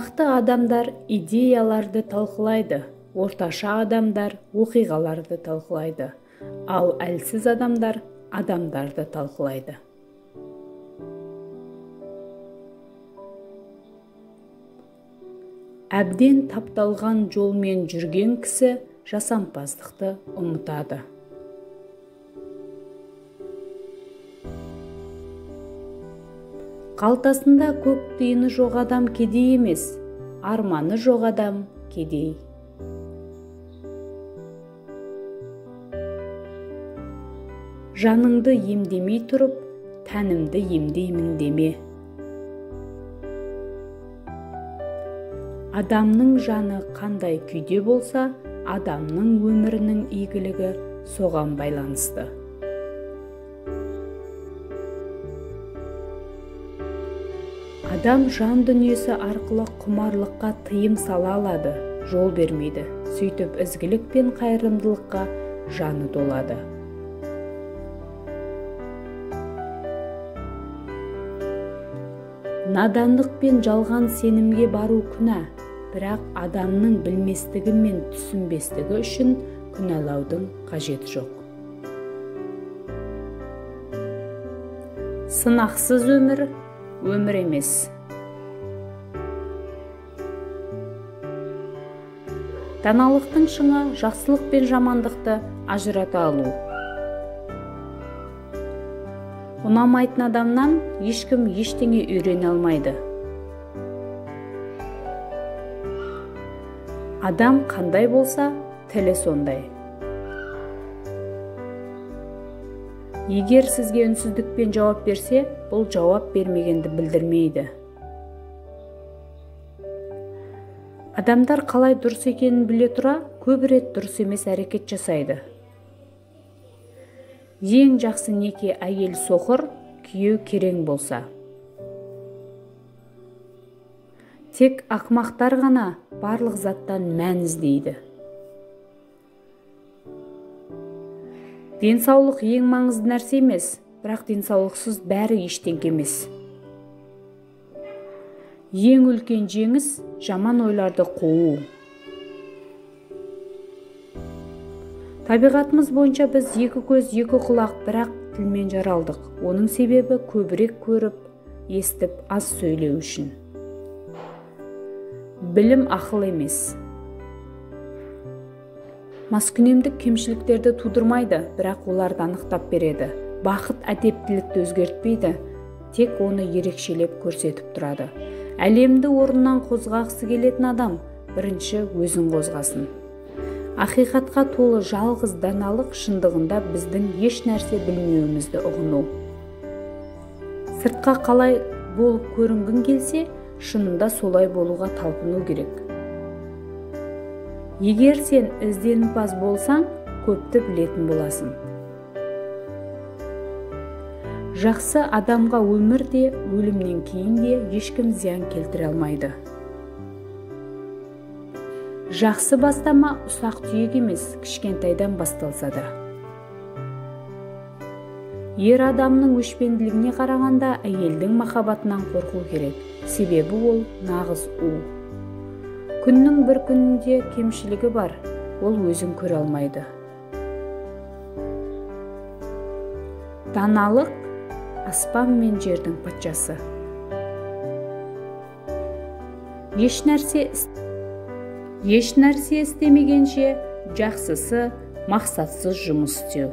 Мықты адамдар идеяларды талқылайды, орташа адамдар оқиғаларды талқылайды, ал әлсіз адамдар адамдарды талқылайды. Әбден тапталған жолмен жүрген кісі жасампаздықты ұмытады. Қалтасында көк тиыны жоқ адам кедей емес, арманы жоқ адам кедей. Жаныңды емдемей тұрып, тәнімді емдеймін деме. Адамның жаны қандай күйде болса, адамның өмірінің игілігі соған байланысты. Адам жан дүниесі арқылы құмарлыққа тыйым сала алады, жол бермейді. Сөйтіп ізгілік пен қайырымдылыққа жаны толады. Надандық пен жалған сенімге бару күнә, бірақ адамның білместігі мен түсінбестігі үшін күнәлаудың қажеті жоқ. Сынақсыз өмір емес. Даналықтың шыңы жақсылық пен жамандықты ажырата алу. Ұнамайтын адамнан ешкім ештеңе үйрене алмайды. Адам қандай болса, тілі сондай. Егер сізге үнсіздікпен жауап берсе, бұл жауап бермегенді білдірмейді. Адамдар қалай дұрыс екенін біле тұра, көп рет дұрыс емес әрекет жасайды. Ең жақсы неке әйел соқыр, күйеу керең болса. Тек ақмақтар ғана барлық заттан мән іздейді. Денсаулық ең маңызды нәрсе емес, бірақ денсаулықсыз бәрі ештеңе емес. Ең үлкен жеңіс жаман ойларды қуу. Табиғатымыз бойынша біз екі көз, екі құлақ, бірақ тілмен жаралдық. Оның себебі көбірек көріп, естіп, аз сөйлеу үшін. Білім ақыл емес. Маскүнемдік кемшіліктерді тудырмайды, бірақ оларды анықтап береді. Бақыт әдептілікті өзгертпейді, тек оны ерекшелеп көрсетіп тұрады. Әлемді орнынан қозғағысы келетін адам бірінші өзін қозғасын. Ақиқатқа толы жалғыз даналық шындығында біздің еш нәрсе білмеуімізді ұғыну. Сыртқа қалай болып көрінгің келсе, шынында солай болуға талпыну керек. Егер сен ізденімпаз болсаң, көпті білетін боласың. Жақсы адамға өмір де, өлімнен кейін де ешкім зиян келтіре алмайды. Жақсы бастама ұсақ түйек емес, кішкентайдан басталса да. Ер адамның өшпенділігіне қарағанда әйелдің махаббатынан қорқу керек, себебі ол нағыз у. Күннің бір күнінде кемшілігі бар, ол өзін көре алмайды. Даналық аспан мен жердің патшасы. Еш нәрсе істемегенше жақсысы мақсатсыз жұмыс істеу.